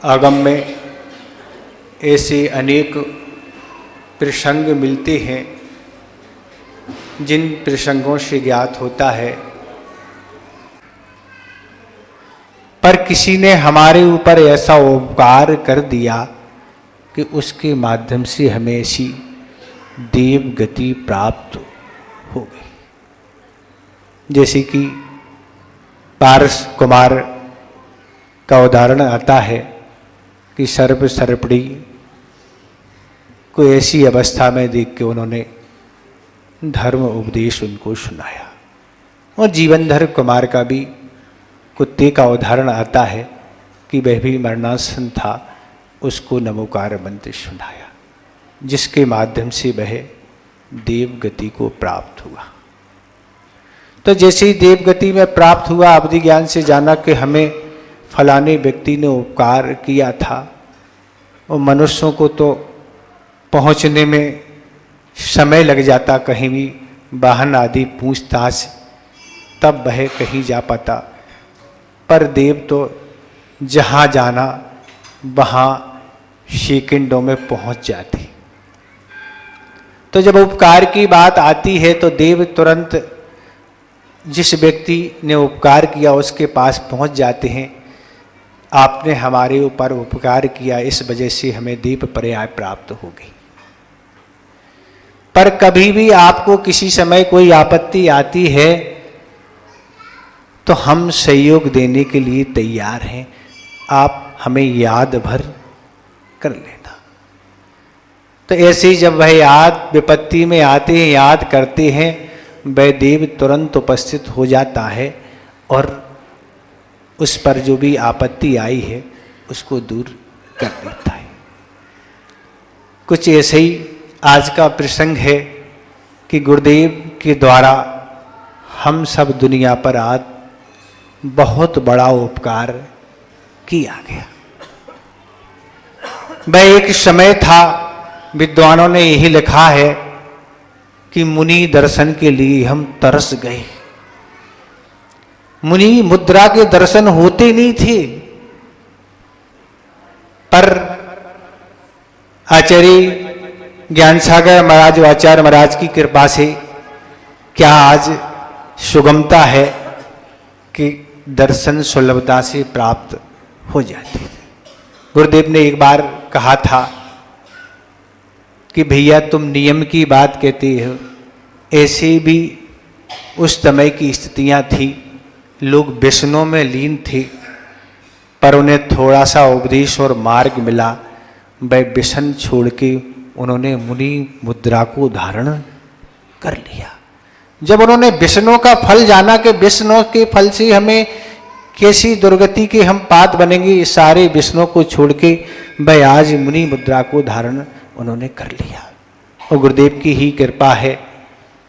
आगम में ऐसे अनेक प्रसंग मिलते हैं जिन प्रसंगों से ज्ञात होता है पर किसी ने हमारे ऊपर ऐसा उपकार कर दिया कि उसके माध्यम से हमें ऐसी देव गति प्राप्त हो गई। जैसे कि पारस कुमार का उदाहरण आता है कि सर्प सर्पड़ी को ऐसी अवस्था में देख के उन्होंने धर्म उपदेश उनको सुनाया। और जीवनधर कुमार का भी कुत्ते का उदाहरण आता है कि वह भी मरणासन था, उसको नमोकार मंत्र सुनाया, जिसके माध्यम से वह देव गति को प्राप्त हुआ। तो जैसे ही देव गति में प्राप्त हुआ, अवधि ज्ञान से जाना कि हमें फलाने व्यक्ति ने उपकार किया था, और मनुष्यों को तो पहुंचने में समय लग जाता, कहीं भी वाहन आदि पूछताछ, तब वह कहीं जा पाता। पर देव तो जहाँ जाना वहाँ सेकंडों में पहुँच जाती। तो जब उपकार की बात आती है तो देव तुरंत जिस व्यक्ति ने उपकार किया उसके पास पहुँच जाते हैं। आपने हमारे ऊपर उपकार किया, इस वजह से हमें देव पर्याय प्राप्त हो गई। पर कभी भी आपको किसी समय कोई आपत्ति आती है तो हम सहयोग देने के लिए तैयार हैं, आप हमें याद भर कर लेना। तो ऐसे ही जब वह याद विपत्ति में आते हैं, याद करते हैं, वह देव तुरंत उपस्थित हो जाता है और उस पर जो भी आपत्ति आई है उसको दूर कर देता है। कुछ ऐसे ही आज का प्रसंग है कि गुरुदेव के द्वारा हम सब दुनिया पर आज बहुत बड़ा उपकार किया गया। वह एक समय था, विद्वानों ने यही लिखा है कि मुनि दर्शन के लिए हम तरस गए। मुनि मुद्रा के दर्शन होते नहीं थे, पर आचार्य ज्ञान सागर महाराज, आचार्य महाराज की कृपा से क्या आज सुगमता है कि दर्शन सुलभता से प्राप्त हो जाते। गुरुदेव ने एक बार कहा था कि भैया तुम नियम की बात कहते हो, ऐसे भी उस समय की स्थितियां थी, लोग व्यसनों में लीन थे, पर उन्हें थोड़ा सा उपदेश और मार्ग मिला, वह व्यसन छोड़ के उन्होंने मुनि मुद्रा को धारण कर लिया। जब उन्होंने व्यसनों का फल जाना कि व्यसनों के फल से हमें कैसी दुर्गति के हम पात्र बनेंगे, इस सारे व्यसनों को छोड़ के वह आज मुनि मुद्रा को धारण उन्होंने कर लिया। और गुरुदेव की ही कृपा है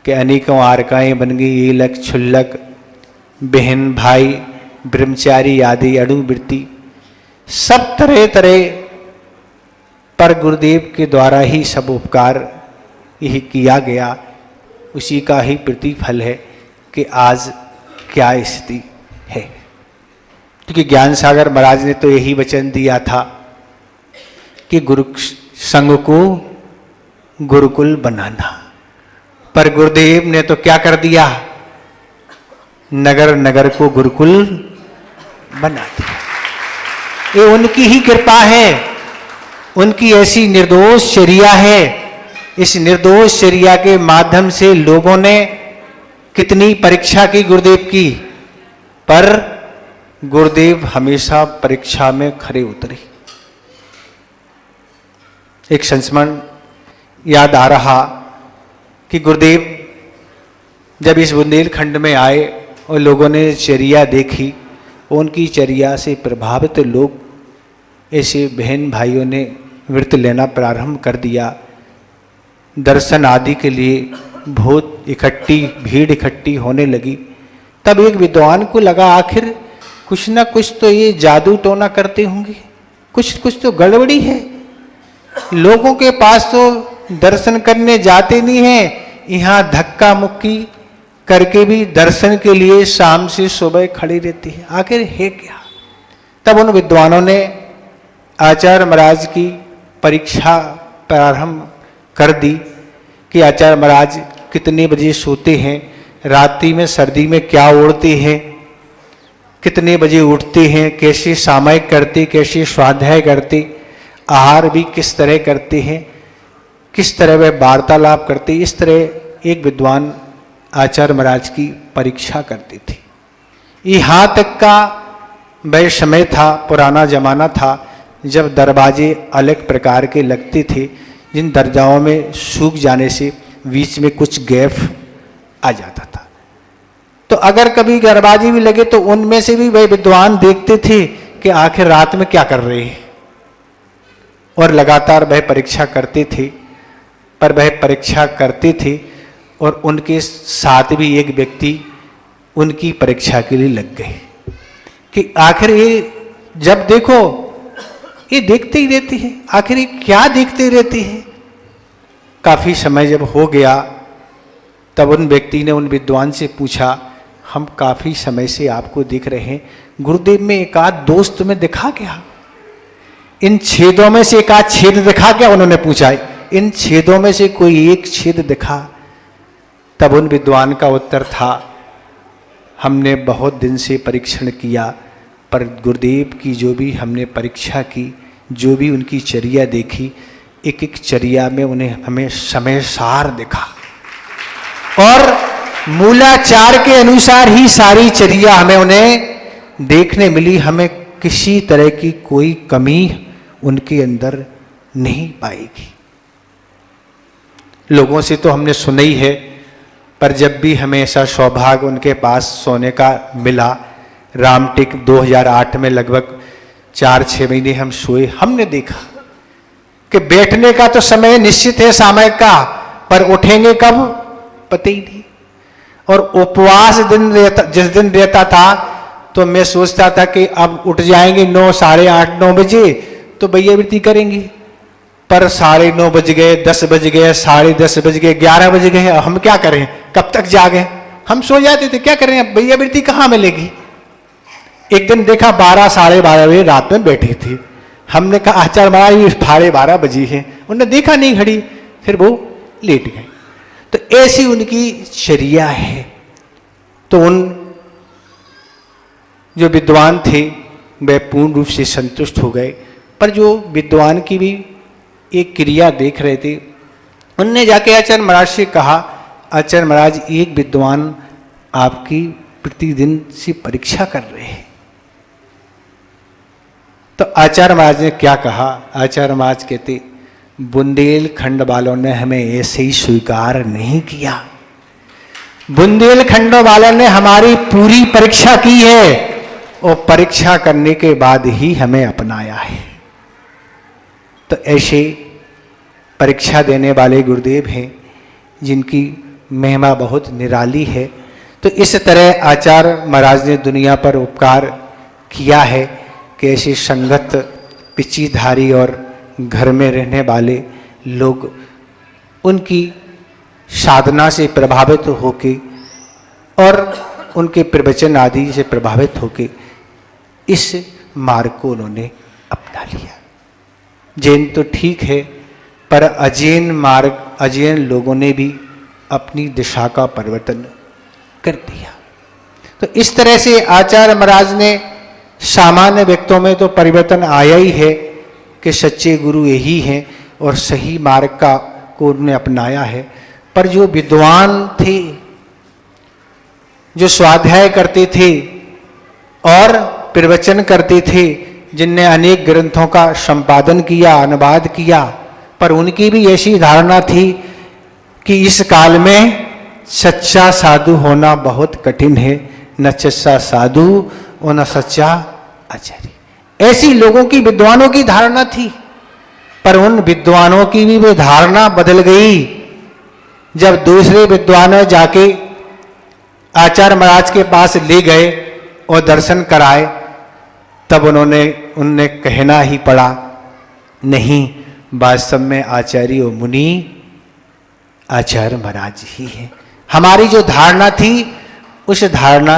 कि अनेकों आरकाएँ बन गई, ये लक छुल्लक, बहन भाई, ब्रह्मचारी आदि अणुवृत्ति, सब तरह तरह पर गुरुदेव के द्वारा ही सब उपकार यही किया गया। उसी का ही प्रतिफल है कि आज क्या स्थिति है। क्योंकि ज्ञान सागर महाराज ने तो यही वचन दिया था कि गुरु संघ को गुरुकुल बनाना, पर गुरुदेव ने तो क्या कर दिया, नगर नगर को गुरुकुल बना दिया। ये उनकी ही कृपा है, उनकी ऐसी निर्दोष चर्या है। इस निर्दोष चर्या के माध्यम से लोगों ने कितनी परीक्षा की गुरुदेव की, पर गुरुदेव हमेशा परीक्षा में खरे उतरे। एक संस्मरण याद आ रहा कि गुरुदेव जब इस बुंदेलखंड में आए और लोगों ने चर्या देखी, उनकी चर्या से प्रभावित लोग, ऐसे बहन भाइयों ने व्रत लेना प्रारंभ कर दिया। दर्शन आदि के लिए बहुत भीड़ इकट्ठी होने लगी। तब एक विद्वान को लगा आखिर कुछ ना कुछ तो ये जादू टोना करते होंगे, कुछ तो गड़बड़ी है। लोगों के पास तो दर्शन करने जाते नहीं हैं, यहाँ धक्का मुक्की करके भी दर्शन के लिए शाम से सुबह खड़ी रहती है, आखिर है क्या। तब उन विद्वानों ने आचार्य महाराज की परीक्षा प्रारंभ कर दी कि आचार्य महाराज कितने बजे सोते हैं, रात्रि में सर्दी में क्या ओढ़ते हैं, कितने बजे उठते हैं, कैसे सामायिक करते, कैसे स्वाध्याय करते, आहार भी किस तरह करते हैं, किस तरह वह वार्तालाप करते, इस तरह एक विद्वान आचार्य महाराज की परीक्षा करते थे। यहाँ तक का वह समय था, पुराना जमाना था, जब दरवाजे अलग प्रकार के लगते थे, जिन दरवाज़ों में सूख जाने से बीच में कुछ गैप आ जाता था। तो अगर कभी दरवाजे भी लगे तो उनमें से भी वह विद्वान देखते थे कि आखिर रात में क्या कर रहे हैं, और लगातार वह परीक्षा करते थे। पर वह परीक्षा करते थे और उनके साथ भी एक व्यक्ति उनकी परीक्षा के लिए लग गए कि आखिर ये जब देखो ये देखते ही रहते हैं, आखिर ये क्या देखते रहते हैं। काफ़ी समय जब हो गया तब उन व्यक्ति ने उन विद्वान से पूछा, हम काफ़ी समय से आपको देख रहे हैं, गुरुदेव में एक आध दोष तुम्हें दिखा क्या, इन छेदों में से एक आध छेद दिखा क्या, उन्होंने पूछा, इन छेदों में से कोई एक छेद दिखा। तब उन विद्वान का उत्तर था, हमने बहुत दिन से परीक्षण किया, पर गुरुदेव की जो भी हमने परीक्षा की, जो भी उनकी चर्या देखी, एक एक चर्या में उन्हें हमें समय सार दिखा और मूलाचार के अनुसार ही सारी चर्या हमें उन्हें देखने मिली। हमें किसी तरह की कोई कमी उनके अंदर नहीं पाएगी। लोगों से तो हमने सुना ही है, पर जब भी हमें ऐसा सौभाग्य उनके पास सोने का मिला, रामटेक 2008 में लगभग 4-6 महीने हम सोए, हमने देखा कि बैठने का तो समय निश्चित है सामयिक का, पर उठेंगे कब पता ही नहीं। और उपवास दिन रहता, जिस दिन रहता था तो मैं सोचता था कि अब उठ जाएंगे 9, 8:30, 9 बजे तो भैयावृत्ति करेंगे, पर 9:30 बज गए, 10 बज गए, 10:30 बज गए, 11 बज गए, हम क्या करें, कब तक जागे, हम सो जाते थे, क्या करें, अब भैयावृत्ति कहाँ मिलेगी। एक दिन देखा 12, 12:30 बजे रात में बैठे थे, हमने कहा आचार्य महाराज 12:30 बजी है, उन्होंने देखा नहीं घड़ी, फिर वो लेट गए। तो ऐसी उनकी चर्या है। तो उन जो विद्वान थे वे पूर्ण रूप से संतुष्ट हो गए, पर जो विद्वान की भी एक क्रिया देख रहे थे, उनने जाके आचार्य महाराज से कहा, आचार्य महाराज एक विद्वान आपकी प्रतिदिन से परीक्षा कर रहे हैं। तो आचार्य महाराज ने क्या कहा, आचार्य महाराज कहते, बुंदेलखंड वालों ने हमें ऐसे ही स्वीकार नहीं किया, बुंदेलखंड वालों ने हमारी पूरी परीक्षा की है और परीक्षा करने के बाद ही हमें अपनाया है। तो ऐसे परीक्षा देने वाले गुरुदेव हैं जिनकी महिमा बहुत निराली है। तो इस तरह आचार्य महाराज ने दुनिया पर उपकार किया है कि ऐसे संगत पिचीधारी और घर में रहने वाले लोग उनकी साधना से प्रभावित होके और उनके प्रवचन आदि से प्रभावित होके इस मार्ग को उन्होंने अपना लिया। जैन तो ठीक है, पर अजैन मार्ग, अजैन लोगों ने भी अपनी दिशा का परिवर्तन कर दिया। तो इस तरह से आचार्य महाराज ने सामान्य व्यक्तियों में तो परिवर्तन आया ही है कि सच्चे गुरु यही हैं और सही मार्ग को उन्होंने अपनाया है। पर जो विद्वान थे, जो स्वाध्याय करते थे और प्रवचन करते थे, जिनने अनेक ग्रंथों का संपादन किया, अनुवाद किया, पर उनकी भी ऐसी धारणा थी कि इस काल में सच्चा साधु होना बहुत कठिन है, न सच्चा साधु और न सच्चा आचार्य। ऐसी लोगों की, विद्वानों की धारणा थी। पर उन विद्वानों की भी वो धारणा बदल गई जब दूसरे विद्वानों जाके आचार्य महाराज के पास ले गए और दर्शन कराए, तब उनने कहना ही पड़ा, नहीं, वास्तव में आचार्य और मुनि आचार्य महाराज ही हैं। हमारी जो धारणा थी उस धारणा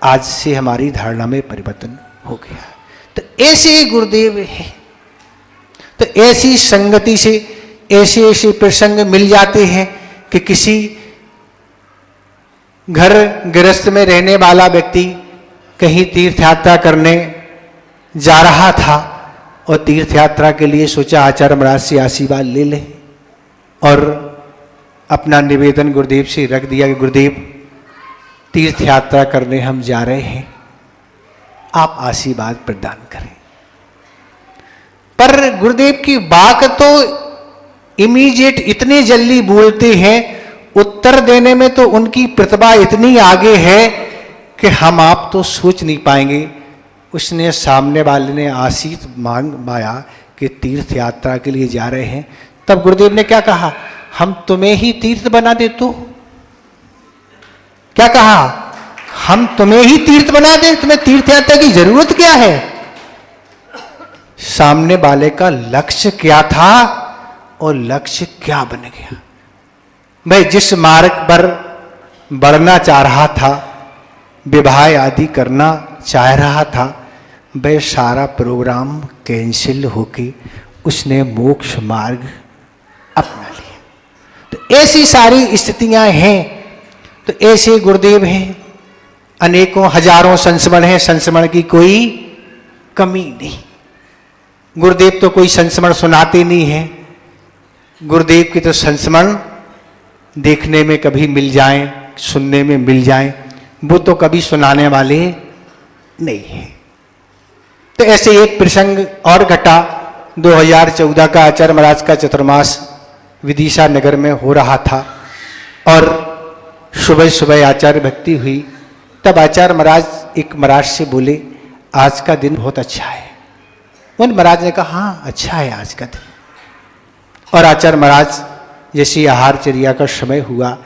आज से हमारी धारणा में परिवर्तन हो गया। तो ऐसे गुरुदेव हैं तो ऐसी संगति से ऐसे ऐसे प्रसंग मिल जाते हैं कि किसी घर गृहस्थ में रहने वाला व्यक्ति कहीं तीर्थ यात्रा करने जा रहा था और तीर्थ यात्रा के लिए सोचा आचार्य महाराज से आशीर्वाद ले ले, और अपना निवेदन गुरुदेव से रख दिया कि गुरुदेव तीर्थ यात्रा करने हम जा रहे हैं, आप आशीर्वाद प्रदान करें। पर गुरुदेव की बात तो इमीडिएट इतनी जल्दी बोलते हैं, उत्तर देने में तो उनकी प्रतिभा इतनी आगे है कि हम आप तो सोच नहीं पाएंगे। उसने सामने वाले ने आशीष मांगा कि तीर्थ यात्रा के लिए जा रहे हैं, तब गुरुदेव ने क्या कहा, हम तुम्हें ही तीर्थ बना दे। तो क्या कहा, हम तुम्हें ही तीर्थ बना दे, तुम्हें तीर्थ यात्रा की जरूरत क्या है। सामने वाले का लक्ष्य क्या था और लक्ष्य क्या बन गया। मैं जिस मार्ग पर बढ़ना चाह रहा था, विवाह आदि करना चाह रहा था, वह सारा प्रोग्राम कैंसिल होके उसने मोक्ष मार्ग अपना लिया। तो ऐसी सारी स्थितियां हैं। तो ऐसे गुरुदेव हैं, अनेकों हजारों संस्मरण हैं, संस्मरण की कोई कमी नहीं। गुरुदेव तो कोई संस्मरण सुनाते नहीं है। गुरुदेव की तो संस्मरण देखने में कभी मिल जाएं, सुनने में मिल जाएं, वो तो कभी सुनाने वाले नहीं है। तो ऐसे एक प्रसंग और घटा। 2014 का आचार्य महाराज का चतुर्मास विदिशा नगर में हो रहा था और सुबह सुबह आचार्य भक्ति हुई। तब आचार्य महाराज एक महाराज से बोले, आज का दिन बहुत अच्छा है। उन महाराज ने कहा, हाँ अच्छा है आज का दिन। और आचार्य महाराज जैसे आहार चर्या का समय हुआ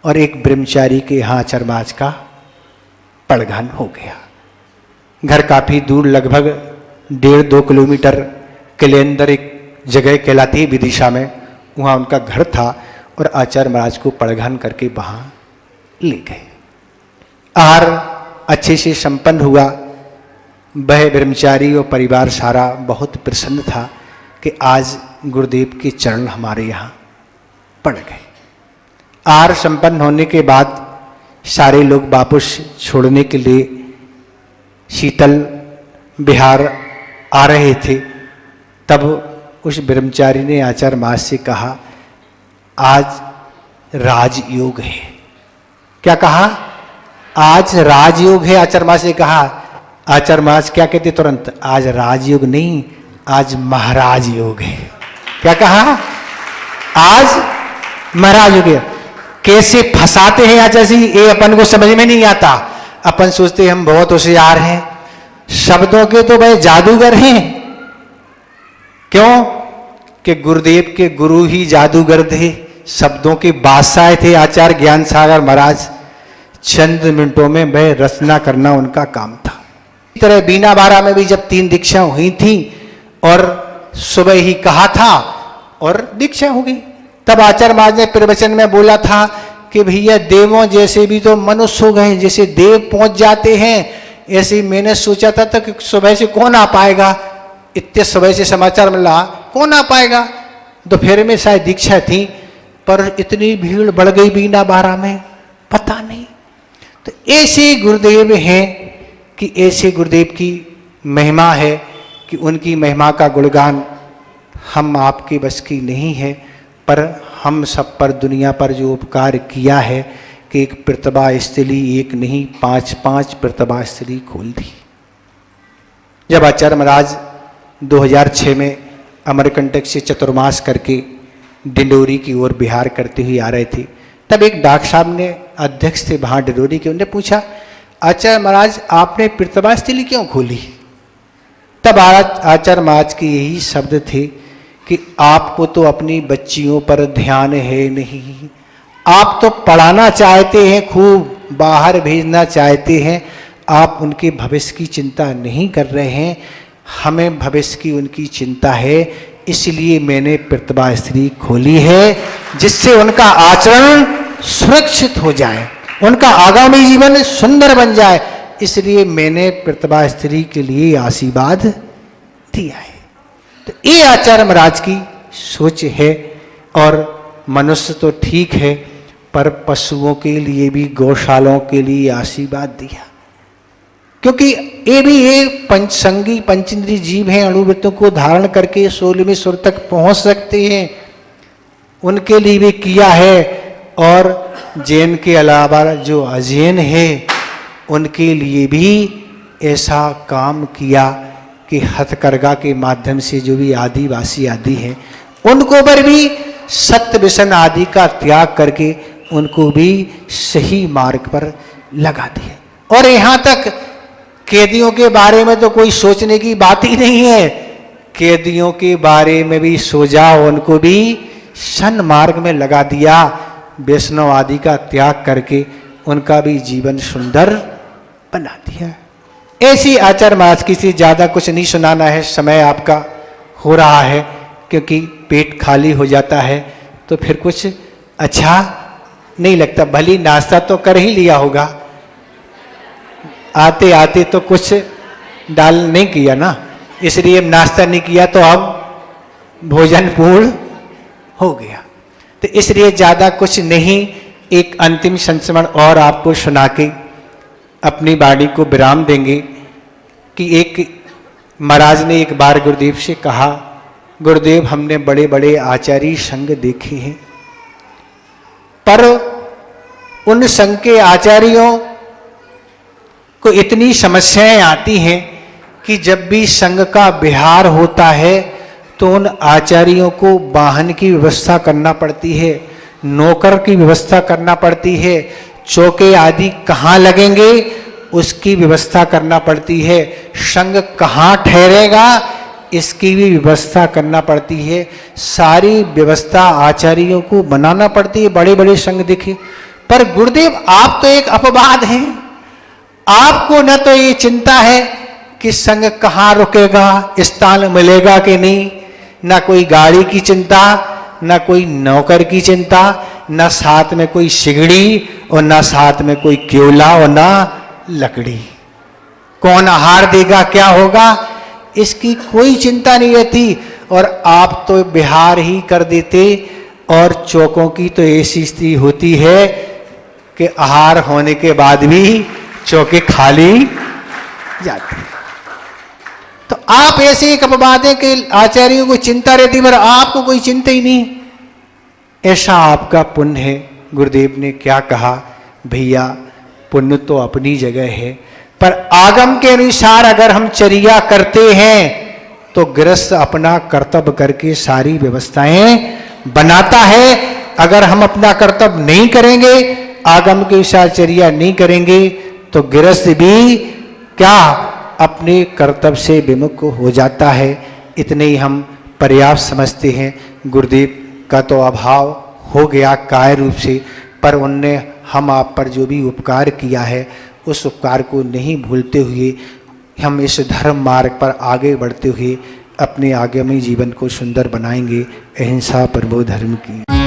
और एक ब्रह्मचारी के यहाँ आचार्य महाराज का पड़घन हो गया। घर काफी दूर, लगभग 1.5-2 किलोमीटर के अंदर एक जगह कहलाती है विदिशा में, वहाँ उनका घर था और आचार्य महाराज को पड़घन करके वहाँ ले गए। आहार अच्छे से संपन्न हुआ। वह ब्रह्मचारी और परिवार सारा बहुत प्रसन्न था कि आज गुरुदेव के चरण हमारे यहाँ पड़ गए। आहार संपन्न होने के बाद सारे लोग वापस छोड़ने के लिए शीतल विहार आ रहे थे। तब उस ब्रह्मचारी ने आचार्य महाराज से कहा, आज राजयोग है। क्या कहा, आज राजयोग है। आचार्य महाराज से कहा। आचार्य महाराज क्या कहते तुरंत, आज राजयोग नहीं, आज महाराज योग है। क्या कहा, आज महाराज योग है। कैसे फंसाते हैं आचार्य जी, ये अपन को समझ में नहीं आता। अपन सोचते हैं हम बहुत होशियार हैं, शब्दों के तो भाई जादूगर हैं। क्यों कि गुरुदेव के गुरु ही जादूगर थे, शब्दों के बादशाह थे आचार्य ज्ञान सागर महाराज। चंद मिनटों में वह रचना करना उनका काम था। इसी तरह बीना बारा में भी जब 3 दीक्षा हुई थी और सुबह ही कहा था और दीक्षा हो गई, तब आचार्य महाराज ने प्रवचन में बोला था कि भैया देवों जैसे भी तो मनुष्य हो गए, जैसे देव पहुंच जाते हैं ऐसे ही मैंने सोचा था कि सुबह से कौन आ पाएगा, इतने सुबह से समाचार मिला कौन आ पाएगा। दोपहर में शायद दीक्षा थी पर इतनी भीड़ बढ़ गई बीना बारा में, पता नहीं। तो ऐसे गुरुदेव हैं कि ऐसे गुरुदेव की महिमा है कि उनकी महिमा का गुणगान हम आपके बस की नहीं है। पर हम सब पर दुनिया पर जो उपकार किया है कि एक प्रतिभा स्थली, एक नहीं 5-5 प्रतिभा स्थली खोल दी। जब आचार्य महाराज 2006 में अमरकंटक से चतुर्मास करके डिंडोरी की ओर विहार करते हुए आ रहे थे, तब एक डॉक्टर साहब ने, अध्यक्ष थे वहाँ डिंडोरी के, उन्होंने पूछा, आचार्य महाराज आपने प्रतिभा स्थली क्यों खोली। तब आचार्य महाराज के यही शब्द थे कि आपको तो अपनी बच्चियों पर ध्यान है नहीं, आप तो पढ़ाना चाहते हैं, खूब बाहर भेजना चाहते हैं, आप उनके भविष्य की चिंता नहीं कर रहे हैं। हमें भविष्य की उनकी चिंता है, इसलिए मैंने प्रतिभा स्त्री खोली है जिससे उनका आचरण सुरक्षित हो जाए, उनका आगामी जीवन सुंदर बन जाए। इसलिए मैंने प्रतिभा स्त्री के लिए आशीर्वाद दिया है। तो ये आचार्य महाराज की सोच है। और मनुष्य तो ठीक है, पर पशुओं के लिए भी, गौशालाओं के लिए आशीर्वाद दिया, क्योंकि ये भी पंचसंगी पंचेंद्रिय जीव हैं, अणुवृत्तों को धारण करके 16वें सुर तक पहुंच सकते हैं, उनके लिए भी किया है। और जैन के अलावा जो अजैन है उनके लिए भी ऐसा काम किया कि हथकरघा के माध्यम से जो भी आदिवासी आदि हैं उनको पर भी सत्य व्यसन आदि का त्याग करके उनको भी सही मार्ग पर लगा दिया। और यहाँ तक कैदियों के बारे में तो कोई सोचने की बात ही नहीं है, कैदियों के बारे में भी सोचा, उनको भी सन्मार्ग में लगा दिया, वैष्णव आदि का त्याग करके उनका भी जीवन सुंदर बना दिया। ऐसी आचार्य महाराज की से ज़्यादा कुछ नहीं सुनाना है, समय आपका हो रहा है, क्योंकि पेट खाली हो जाता है तो फिर कुछ अच्छा नहीं लगता। भली नाश्ता तो कर ही लिया होगा, आते आते तो कुछ डाल नहीं किया ना, इसलिए नाश्ता नहीं किया तो अब भोजन पूर्ण हो गया। तो इसलिए ज़्यादा कुछ नहीं, एक अंतिम संस्मरण और आपको सुना के अपनी वाणी को विराम देंगे कि एक महाराज ने एक बार गुरुदेव से कहा, गुरुदेव हमने बड़े बड़े आचार्य संघ देखे हैं, पर उन संघ के आचार्यों को इतनी समस्याएं आती हैं कि जब भी संघ का विहार होता है तो उन आचार्यों को वाहन की व्यवस्था करना पड़ती है, नौकर की व्यवस्था करना पड़ती है, चौके आदि कहाँ लगेंगे उसकी व्यवस्था करना पड़ती है, संघ कहाँ ठहरेगा इसकी भी व्यवस्था करना पड़ती है। सारी व्यवस्था आचार्यों को बनाना पड़ती है, बड़े बड़े संघ देखे। पर गुरुदेव आप तो एक अपवाद हैं, आपको न तो ये चिंता है कि संघ कहाँ रुकेगा, स्थान मिलेगा कि नहीं, न कोई गाड़ी की चिंता, न कोई नौकर की चिंता, न साथ में कोई सिगड़ी और न साथ में कोई क्योला और न लकड़ी, कौन आहार देगा, क्या होगा, इसकी कोई चिंता नहीं रहती। और आप तो बिहार ही कर देते, और चौकों की तो ऐसी स्थिति होती है कि आहार होने के बाद भी चौके खाली जाते। तो आप ऐसे एक अपवाद है कि आचार्यों को चिंता रहती, पर आपको कोई चिंता ही नहीं। ऐसा आपका पुण्य है। गुरुदेव ने क्या कहा, भैया पुण्य तो अपनी जगह है, पर आगम के अनुसार अगर हम चर्या करते हैं तो गृहस्थ अपना कर्तव्य करके सारी व्यवस्थाएं बनाता है। अगर हम अपना कर्तव्य नहीं करेंगे, आगम के अनुसार चर्या नहीं करेंगे, तो गृहस्थ भी क्या अपने कर्तव्य से विमुख हो जाता है। इतने ही हम पर्याप्त समझते हैं। गुरुदेव का तो अभाव हो गया काय रूप से, पर उनने हम आप पर जो भी उपकार किया है उस उपकार को नहीं भूलते हुए हम इस धर्म मार्ग पर आगे बढ़ते हुए अपने आगामी जीवन को सुंदर बनाएंगे। अहिंसा परमो धर्म की।